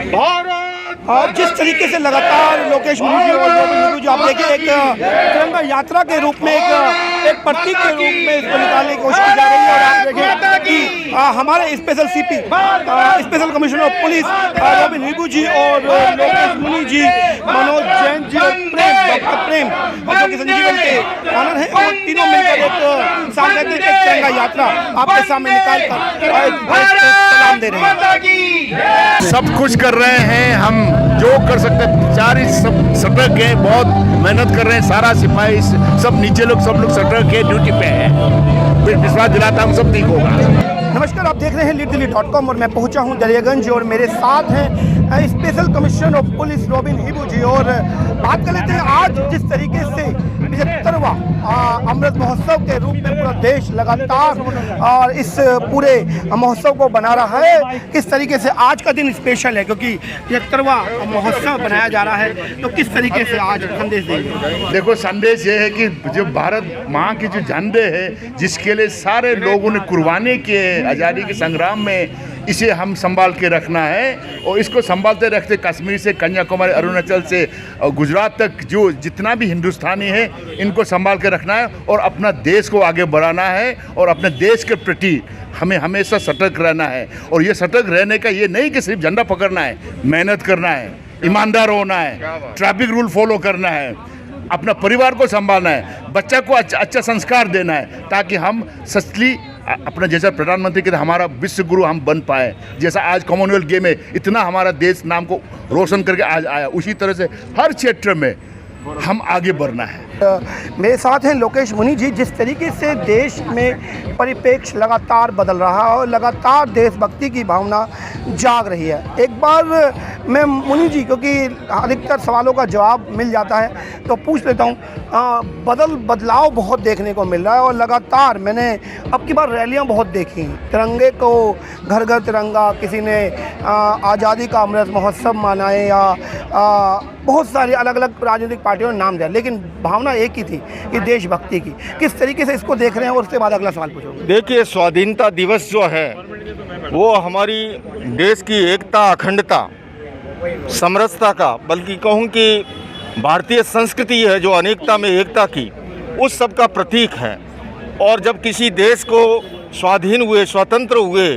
और जिस तरीके से लगातार लोकेश मुनि जी और गोविंद हिबू जी आप देखिए एक तिरंगा यात्रा के रूप में एक प्रतीक के रूप में इसको निकालने की कोशिश की जा रही है। और आप देखिए कि हमारे special CP special commissioner of police Govind Hibu ji और लोकेश मुनि जी, मनोज जैन जी और डॉक्टर प्रेम जो कि संजीवन के ऑनर है, और तीनों मिलकर एक सांकेतिक तिरंगा यात्रा आपके सामने निकाल कर सलाम दे रहे हैं। सब कुछ कर रहे हैं हम, जो कर सकते हैं। चार सटक है, बहुत मेहनत कर रहे हैं, सारा सिपाही सब नीचे लोग सब लोग सटक के ड्यूटी पे हैं। फिर विश्वास दिलाता हूँ सब ठीक होगा। नमस्कार, आप देख रहे हैं लीड-दिल्ली.com और मैं पहुंचा हूं दरियागंज और मेरे साथ हैं special commissioner of police Govind Hibu ji. और बात कर लेते हैं आज जिस तरीके से 75वां अमृत महोत्सव के रूप में पूरा देश लगातार और इस पूरे महोत्सव को बना रहा है, किस तरीके से आज का दिन स्पेशल है क्योंकि 75वां महोत्सव बनाया जा रहा है, तो किस तरीके से आज संदेश देंगे? देखो, संदेश ये है कि जो भारत माँ की जो झंडे है, जिसके लिए सारे लोगों ने कुर्बानी की है आज़ादी के संग्राम में, इसे हम संभाल के रखना है। और इसको संभालते रखते कश्मीर से कन्याकुमारी, अरुणाचल से गुजरात तक जो जितना भी हिंदुस्तानी है, इनको संभाल के रखना है और अपना देश को आगे बढ़ाना है। और अपने देश के प्रति हमें हमेशा सतर्क रहना है। और ये सतर्क रहने का ये नहीं कि सिर्फ झंडा पकड़ना है, मेहनत करना है, ईमानदार होना है, ट्रैफिक रूल फॉलो करना है, अपना परिवार को संभालना है, बच्चा को अच्छा संस्कार देना है, ताकि हम सचली अपना जैसा प्रधानमंत्री के हमारा विश्व गुरु हम बन पाए। जैसा आज कॉमनवेल्थ गेम में इतना हमारा देश नाम को रोशन करके आज आया, उसी तरह से हर क्षेत्र में हम आगे बढ़ना है। मेरे साथ हैं लोकेश मुनि जी। जिस तरीके से देश में परिप्रेक्ष्य लगातार बदल रहा है और लगातार देशभक्ति की भावना जाग रही है, एक बार मैं मुनि जी, क्योंकि अधिकतर सवालों का जवाब मिल जाता है, तो पूछ लेता हूँ, बदलाव बहुत देखने को मिल रहा है और लगातार मैंने अब की बार रैलियाँ बहुत देखी, तिरंगे को घर घर तिरंगा, किसी ने आज़ादी का अमृत महोत्सव मनाए या बहुत सारी अलग अलग राजनीतिक पार्टियों ने नाम दिया, लेकिन भावना एक ही थी कि देशभक्ति की। किस तरीके से इसको देख रहे हैं और उसके बाद अगला सवाल पूछूंगा। देखिए, स्वाधीनता दिवस जो है वो हमारी देश की एकता, अखंडता, समरसता का, बल्कि कहूँ कि भारतीय संस्कृति है जो अनेकता में एकता की, उस सब का प्रतीक है। और जब किसी देश को स्वाधीन हुए, स्वतंत्र हुए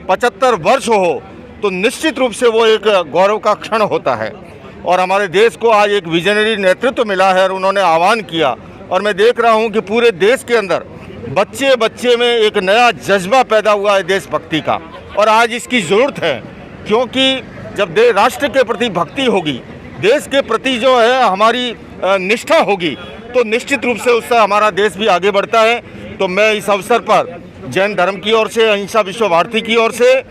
75 वर्ष हो, तो निश्चित रूप से वो एक गौरव का क्षण होता है। और हमारे देश को आज एक विजनरी नेतृत्व मिला है और उन्होंने आह्वान किया, और मैं देख रहा हूँ कि पूरे देश के अंदर बच्चे बच्चे में एक नया जज्बा पैदा हुआ है देशभक्ति का। और आज इसकी ज़रूरत है, क्योंकि जब राष्ट्र के प्रति भक्ति होगी, देश के प्रति जो है हमारी निष्ठा होगी, तो निश्चित रूप से उससे हमारा देश भी आगे बढ़ता है। तो मैं इस अवसर पर जैन धर्म की ओर से, अहिंसा विश्व भारती की ओर से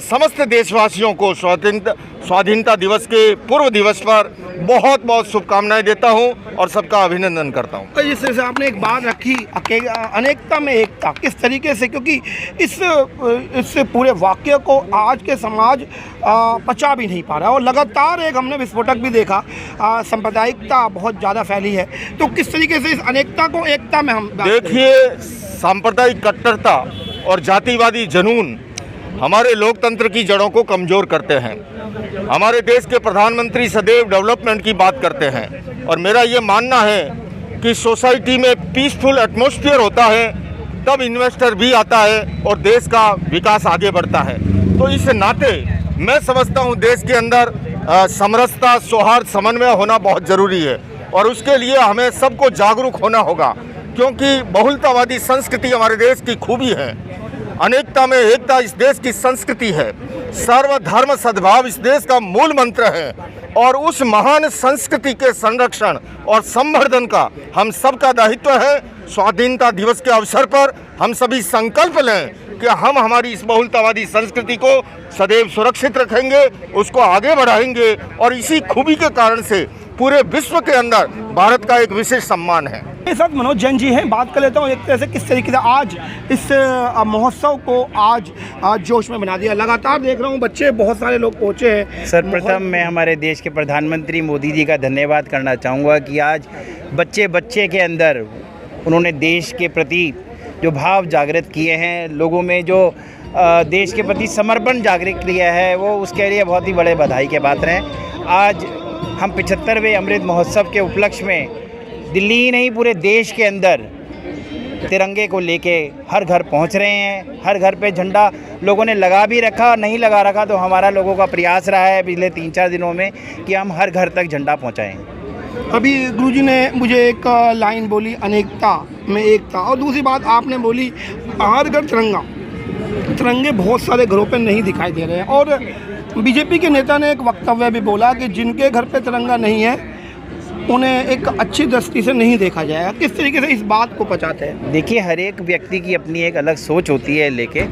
समस्त देशवासियों को स्वाधीनता दिवस के पूर्व दिवस पर बहुत बहुत शुभकामनाएं देता हूं और सबका अभिनंदन करता हूं। जिस तरह से आपने एक बात रखी, अनेकता में एकता, किस तरीके से, क्योंकि इस पूरे वाक्य को आज के समाज पचा भी नहीं पा रहा और लगातार एक हमने विस्फोटक भी देखा, सांप्रदायिकता बहुत ज़्यादा फैली है, तो किस तरीके से इस अनेकता को एकता में हम देखिए, सांप्रदायिक कट्टरता और जातिवादी जुनून हमारे लोकतंत्र की जड़ों को कमज़ोर करते हैं। हमारे देश के प्रधानमंत्री सदैव डेवलपमेंट की बात करते हैं, और मेरा ये मानना है कि सोसाइटी में पीसफुल एटमॉस्फेयर होता है, तब इन्वेस्टर भी आता है और देश का विकास आगे बढ़ता है। तो इस नाते मैं समझता हूँ देश के अंदर समरसता, सौहार्द, समन्वय होना बहुत ज़रूरी है, और उसके लिए हमें सबको जागरूक होना होगा, क्योंकि बहुलतावादी संस्कृति हमारे देश की खूबी है। अनेकता में एकता इस देश की संस्कृति है। सर्वधर्म सद्भाव इस देश का मूल मंत्र है, और उस महान संस्कृति के संरक्षण और संवर्धन का हम सबका दायित्व है। स्वाधीनता दिवस के अवसर पर हम सभी संकल्प लें कि हम हमारी इस बहुलतावादी संस्कृति को सदैव सुरक्षित रखेंगे, उसको आगे बढ़ाएंगे, और इसी खूबी के कारण से पूरे विश्व के अंदर भारत का एक विशेष सम्मान है। मेरे साथ मनोज जैन जी हैं। बात कर लेता हूँ एक तरह से किस तरीके से आज इस महोत्सव को आज जोश में बना दिया। लगातार देख रहा हूँ बच्चे, बहुत सारे लोग पहुँचे हैं। सर्वप्रथम मैं हमारे देश के प्रधानमंत्री मोदी जी का धन्यवाद करना चाहूँगा कि आज बच्चे के अंदर उन्होंने देश के प्रति जो भाव जागृत किए हैं, लोगों में जो देश के प्रति समर्पण जागृत किया है, वो उसके लिए बहुत ही बड़े बधाई के पात्र हैं। आज हम 75वें अमृत महोत्सव के उपलक्ष्य में दिल्ली ही नहीं पूरे देश के अंदर तिरंगे को लेके हर घर पहुंच रहे हैं। हर घर पे झंडा लोगों ने लगा भी रखा और नहीं लगा रखा तो हमारा लोगों का प्रयास रहा है पिछले 3-4 दिनों में कि हम हर घर तक झंडा पहुंचाएं। अभी गुरुजी ने मुझे एक लाइन बोली, अनेकता में एकता, और दूसरी बात आपने बोली हर घर तिरंगा। तिरंगे बहुत सारे घरों पे नहीं दिखाई दे रहे हैं, और बीजेपी के नेता ने एक वक्तव्य भी बोला कि जिनके घर पे तिरंगा नहीं है उन्हें एक अच्छी दृष्टि से नहीं देखा जाएगा। किस तरीके से इस बात को पचाते हैं? देखिए, हर एक व्यक्ति की अपनी एक अलग सोच होती है लेके।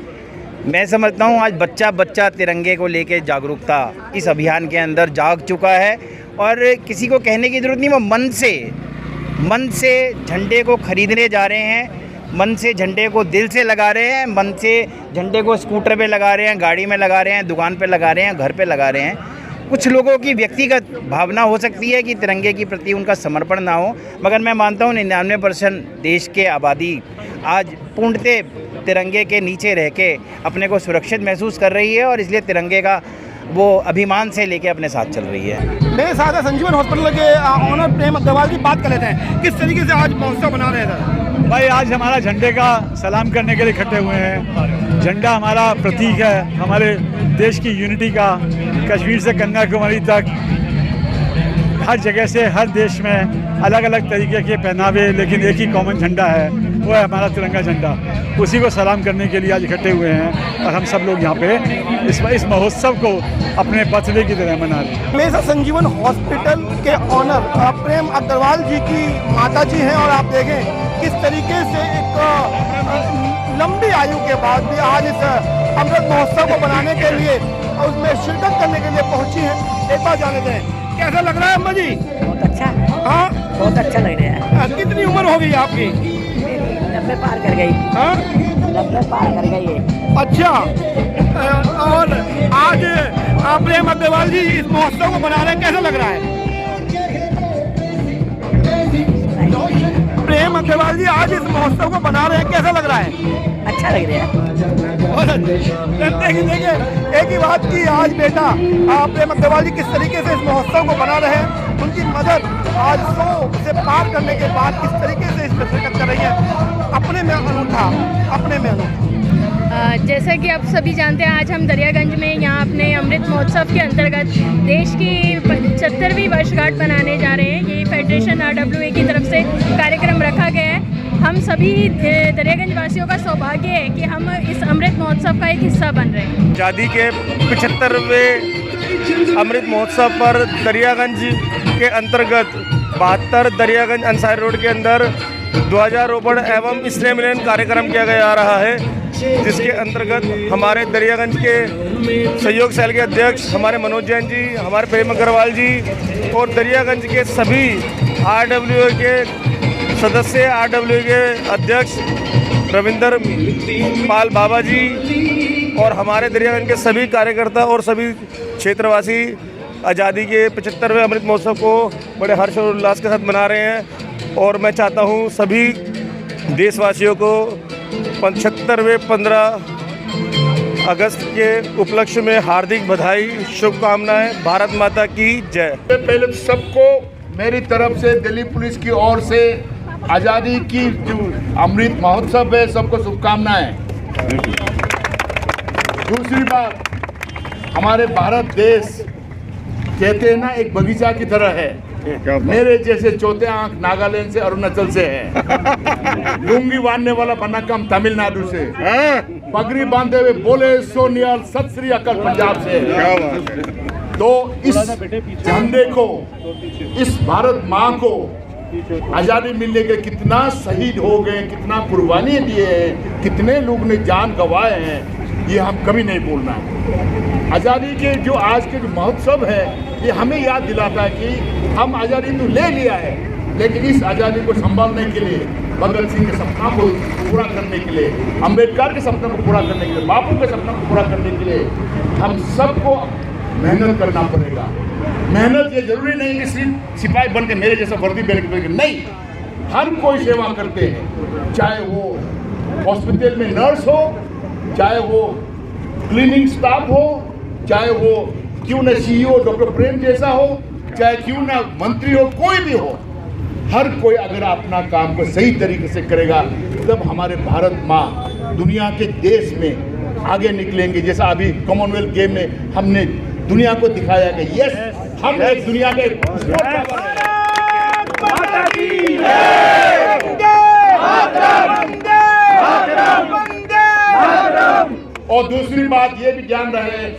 मैं समझता हूँ आज बच्चा बच्चा तिरंगे को लेके जागरूकता इस अभियान के अंदर जाग चुका है, और किसी को कहने की ज़रूरत नहीं, वो मन से झंडे को खरीदने जा रहे हैं, मन से झंडे को दिल से लगा रहे हैं, मन से झंडे को स्कूटर पे लगा रहे हैं, गाड़ी में लगा रहे हैं, दुकान पे लगा रहे हैं, घर पे लगा रहे हैं। कुछ लोगों की व्यक्तिगत भावना हो सकती है कि तिरंगे के प्रति उनका समर्पण ना हो, मगर मैं मानता हूँ 99% देश के आबादी आज पूर्णतः तिरंगे के नीचे रह के अपने को सुरक्षित महसूस कर रही है, और इसलिए तिरंगे का वो अभिमान से लेके अपने साथ चल रही है। मेरे साथ है संजीवन हॉस्पिटल के ऑनर प्रेम अग्रवाल की बात कर लेते हैं। किस तरीके से आज महोत्सव बना रहे हैं? भाई, आज हमारा झंडे का सलाम करने के लिए इकट्ठे हुए हैं। झंडा हमारा प्रतीक है हमारे देश की यूनिटी का। कश्मीर से कन्याकुमारी तक हर जगह से हर देश में अलग अलग तरीके के पहनावे, लेकिन एक ही कॉमन झंडा है, वो है हमारा तिरंगा झंडा। उसी को सलाम करने के लिए आज इकट्ठे हुए हैं, और हम सब लोग यहाँ पे इस महोत्सव को अपने बर्थडे की तरह मना रहे हैं। मेरे साथ संजीवन हॉस्पिटल के ऑनर प्रेम अग्रवाल जी की माता जी हैं, और आप देखें किस तरीके से एक लंबी आयु के बाद भी आज इस अमृत महोत्सव को बनाने के लिए और उसमें शिरकत करने के लिए पहुंची हैं। एक बार जाने दें, कैसा लग रहा है अम्मा जी? बहुत अच्छा। हाँ, बहुत अच्छा लग रहा है। कितनी उम्र हो गई आपकी? 90 पार कर गई। हाँ, 90 पार कर गई है। अच्छा। और आज प्रेम अग्रवाल जी इस महोत्सव को बना रहे हैं, कैसा लग रहा है? प्रेम अग्रवाल जी आज इस महोत्सव को बना रहे हैं, कैसा लग रहा है? अच्छा लग रहा है। देखिए एक ही बात की, आज बेटा प्रेम अग्रवाल जी किस तरीके से इस महोत्सव को बना रहे हैं, उनकी मदद आज 100 से पार करने के बाद किस तरीके से इसमें शिरकत कर रही है, अपने में अनूठा। जैसा कि आप सभी जानते हैं, आज हम दरियागंज में यहाँ अपने अमृत महोत्सव के अंतर्गत देश की 75वीं वर्षगांठ मनाने जा रहे हैं। ये फेडरेशन RWA की तरफ से कार्यक्रम रखा गया है। हम सभी दरियागंज वासियों का सौभाग्य है कि हम इस अमृत महोत्सव का एक हिस्सा बन रहे हैं। आज़ादी के 75वें अमृत महोत्सव पर दरियागंज के अंतर्गत 72 दरियागंज अंसारी रोड के अंदर ध्वजारोपण एवं स्नेह मिलन कार्यक्रम किया जा रहा है, जिसके अंतर्गत हमारे दरियागंज के सहयोग सेल के अध्यक्ष हमारे मनोज जैन जी, हमारे प्रेम अग्रवाल जी और दरियागंज के सभी RWA के सदस्य, RWA के अध्यक्ष रविंदर पाल बाबा जी और हमारे दरियागंज के सभी कार्यकर्ता और सभी क्षेत्रवासी आज़ादी के 75वें अमृत महोत्सव को बड़े हर्ष और उल्लास के साथ मना रहे हैं। और मैं चाहता हूं सभी देशवासियों को 75वें 15 अगस्त के उपलक्ष्य में हार्दिक बधाई, शुभकामनाएं। भारत माता की जय। पहले सबको मेरी तरफ से दिल्ली पुलिस की ओर से आज़ादी की जो अमृत महोत्सव है, सबको शुभकामनाएं। दूसरी बात, हमारे भारत देश कहते हैं ना एक बगीचा की तरह है। मेरे जैसे चौथे आंख नागालैंड से, अरुणाचल से है। लुंगी बांधने वाला बनक्कम तमिलनाडु से, पगड़ी बांधे हुए बोले सोनियाल सत श्री अकाल पंजाब से। तो इस झंडे को, इस भारत माँ को आज़ादी मिलने के कितना शहीद हो गए, कितना कुर्बानी दिए हैं, कितने लोग ने जान गंवाए हैं, ये हम कभी नहीं भूलना है। आज़ादी के जो आज के जो महोत्सव है, ये हमें याद दिलाता है कि हम आज़ादी तो ले लिया है, लेकिन इस आज़ादी को संभालने के लिए, भगत सिंह के सपना को पूरा करने के लिए, अम्बेडकर के सपना को पूरा करने के लिए, बापू के सपना को पूरा करने के लिए हम सबको मेहनत करना पड़ेगा। मेहनत ये जरूरी नहीं कि सिर्फ सिपाही बन के मेरे जैसा वर्दी पहन के, नहीं, हर कोई सेवा करते हैं, चाहे वो हॉस्पिटल में नर्स हो, चाहे वो क्लीनिंग स्टाफ हो, चाहे वो क्यों न CEO डॉक्टर प्रेम जैसा हो, चाहे क्यों न मंत्री हो, कोई भी हो, हर कोई अगर अपना काम को सही तरीके से करेगा तब हमारे भारत माँ दुनिया के देश में आगे निकलेंगे। जैसा अभी कॉमनवेल्थ गेम में हमने दुनिया को दिखाया कि यस, हम एक दुनिया के और दूसरी बात ये भी ध्यान रहे,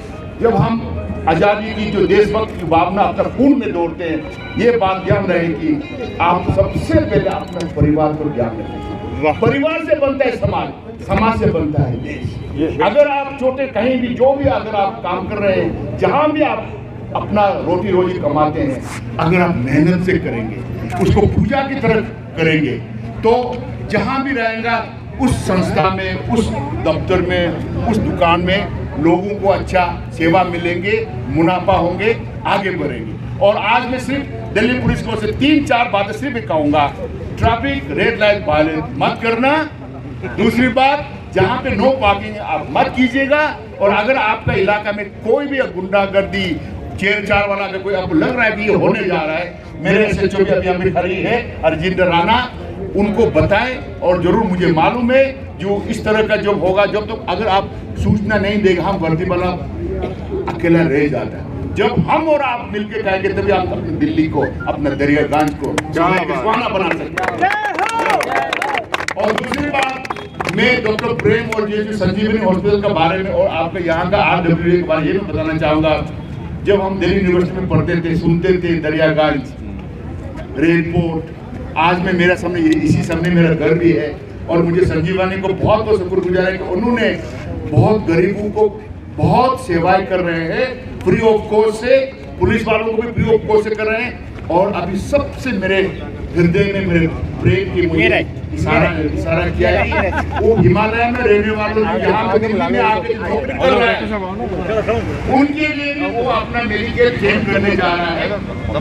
जब हम आज़ादी की जो देशभक्त की भावना अपना खून में दौड़ते हैं, ये बात ध्यान रहे कि आप सबसे पहले अपने परिवार को ध्यान रखें। परिवार से बनता है समाज, समाज से बनता है देश। अगर आप छोटे कहीं भी जो भी अगर आप काम कर रहे हैं, जहाँ भी आप अपना रोटी रोजी कमाते हैं, अगर आप मेहनत से करेंगे, उसको पूजा की तरह करेंगे, तो जहाँ भी रहेगा उस संस्था में, उस दफ्तर में, उस दुकान में लोगों को अच्छा सेवा मिलेंगे, मुनाफा होंगे, आगे बढ़ेंगे। और आज मैं सिर्फ दिल्ली पुलिस को से 3-4 बातें सिर्फ कहूँगा। ट्रैफिक रेड लाइट वायलेंस मत करना। दूसरी बात, जहाँ पे नो पार्किंग आप मत कीजिएगा। और अगर आपका इलाका में कोई भी गुंडागर्दी, छेड़छाड़ वाला अगर कोई आपको लग रहा है कि ये होने जा रहा है, मेरे SHO भी अभी हमें खड़ी है अर्जिंदर राणा, उनको बताएं। और जरूर मुझे मालूम है जो इस तरह का जब होगा, जब तक अगर आप सूचना नहीं देगा, हम वर्दी वाला अकेला रह जाता है। जब हम और आप मिलकर कहेंगे तभी आप अपनी दिल्ली को, अपना दरियागंज को सुहाना बना सकते हैं। और दूसरी बात, मैं डॉक्टर प्रेम और ये जो संजीवनी हॉस्पिटल के बारे में और आपके यहाँ का RWA के बारे में ये भी बताना चाहूँगा। जब हम दिल्ली यूनिवर्सिटी में पढ़ते थे, सुनते थे दरियागंज, रेलपोर्ट, आज में मेरा सामने इसी सामने मेरा घर भी है। और मुझे संजीवनी को बहुत बहुत शुक्रगुजार है कि उन्होंने बहुत गरीबों को बहुत सेवाएं कर रहे हैं, फ्री ऑफ कॉस्ट से, पुलिस वालों को भी फ्री ऑफ कॉस्ट से कर रहे हैं। और अभी सबसे मेरे हृदय में मेरे प्रेम की मुझे इशारा किया है, वो हिमालय में रहने वालों को यहाँ पे दिल्ली में आके नौकरी कर रहे हैं, उनके लिए भी वो अपना मेडिकेल चेंज करने जा रहा है।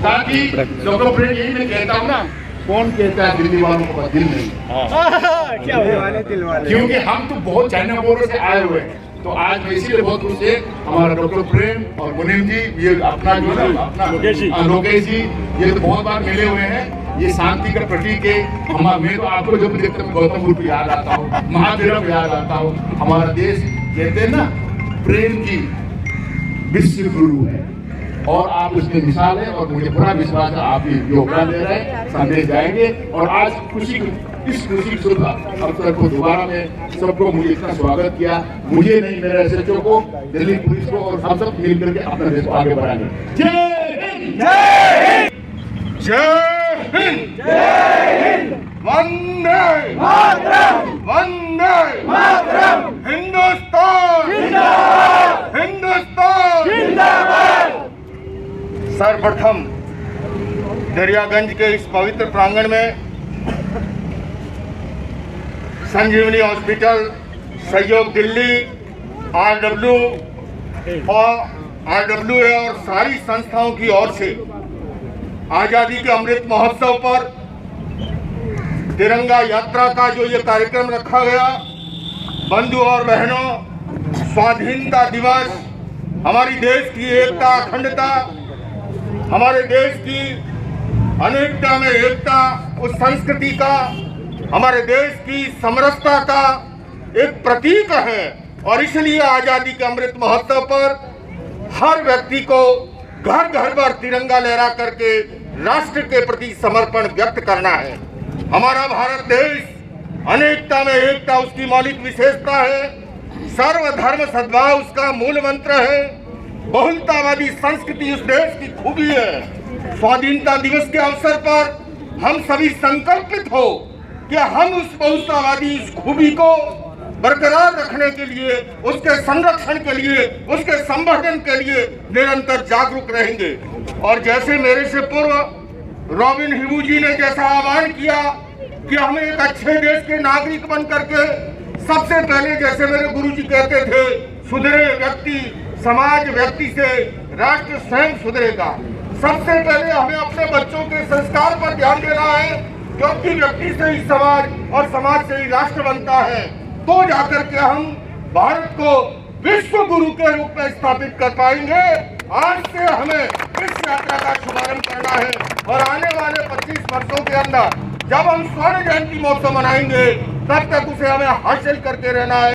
ताकि डॉक्टर प्रेम, यही मैं कहता हूँ ना, कौन कहता है दिल्ली वालों का दिल नहीं? क्या दिल वाले? क्योंकि हम तो बहुत चाइना बॉर्डर से आए हुए हैं। तो आज मैं इसीलिए बहुत खुश है, हमारा डॉक्टर प्रेम और मुनीम जी, ये अपना जो है अपना लोकेश जी, ये तो बहुत बार मिले हुए हैं। ये शांति का प्रतीक है। मैं तो आपको जब देखता हूँ गौतम बुद्ध याद आता हूँ, महावीर याद आता हूँ। हमारा देश कहते हैं ना, प्रेम की विश्व गुरु है और आप उसकी मिसाल है। और मुझे पूरा विश्वास है आप भी योगदान दे रहे हैं, संदेश जाएंगे। और आज इस खुशी शुभ अवसर को दोबारा में सबको मुझे इतना स्वागत किया, मुझे नहीं, मेरे SHO को, दिल्ली पुलिस को, और हम सब मिलकर के अपना देश को आगे बढ़ाएंगे। जय हिंद, जय हिंद, जय हिंद, जय हिंद, वंदे मातरम, वंदे मातरम, हिंदुस्तान जिंदाबाद, हिंदुस्तान जिंदाबाद। सर्वप्रथम दरियागंज के इस पवित्र प्रांगण में संजीवनी हॉस्पिटल, सहयोग दिल्ली, RWA और सारी संस्थाओं की ओर से आज़ादी के अमृत महोत्सव पर तिरंगा यात्रा का जो ये कार्यक्रम रखा गया, बंधु और बहनों, स्वाधीनता दिवस हमारी देश की एकता, अखंडता, हमारे देश की अनेकता में एकता, उस संस्कृति का, हमारे देश की समरसता का एक प्रतीक है। और इसलिए आज़ादी के अमृत महोत्सव पर हर व्यक्ति को घर घर पर तिरंगा लहरा करके राष्ट्र के प्रति समर्पण व्यक्त करना है। हमारा भारत देश अनेकता में एकता उसकी मौलिक विशेषता है, सर्वधर्म सद्भाव उसका मूल मंत्र है, बहुलतावादी संस्कृति उस देश की खूबी है। स्वाधीनता दिवस के अवसर पर हम सभी संकल्पित हो कि हम उस बहुलतावादी इस खूबी को बरकरार रखने के लिए, उसके संरक्षण के लिए, उसके संवर्धन के लिए निरंतर जागरूक रहेंगे। और जैसे मेरे से पूर्व रॉबिन हिबू जी ने जैसा आह्वान किया कि हमें एक अच्छे देश के नागरिक बन करके, सबसे पहले जैसे मेरे गुरु जी कहते थे, सुधरे व्यक्ति समाज, व्यक्ति से राष्ट्र स्वयं सुधरेगा। सबसे पहले हमें अपने बच्चों के संस्कार पर ध्यान देना है, क्योंकि व्यक्ति से ही समाज और समाज से ही राष्ट्र बनता है। तो जाकर के हम भारत को विश्व गुरु के रूप में स्थापित कर पाएंगे। आज से हमें इस यात्रा का शुभारंभ करना है और आने वाले 25 वर्षों के अंदर जब हम स्वर्ण जयंती महोत्सव मनाएंगे तब तक उसे हमें हासिल करते रहना है।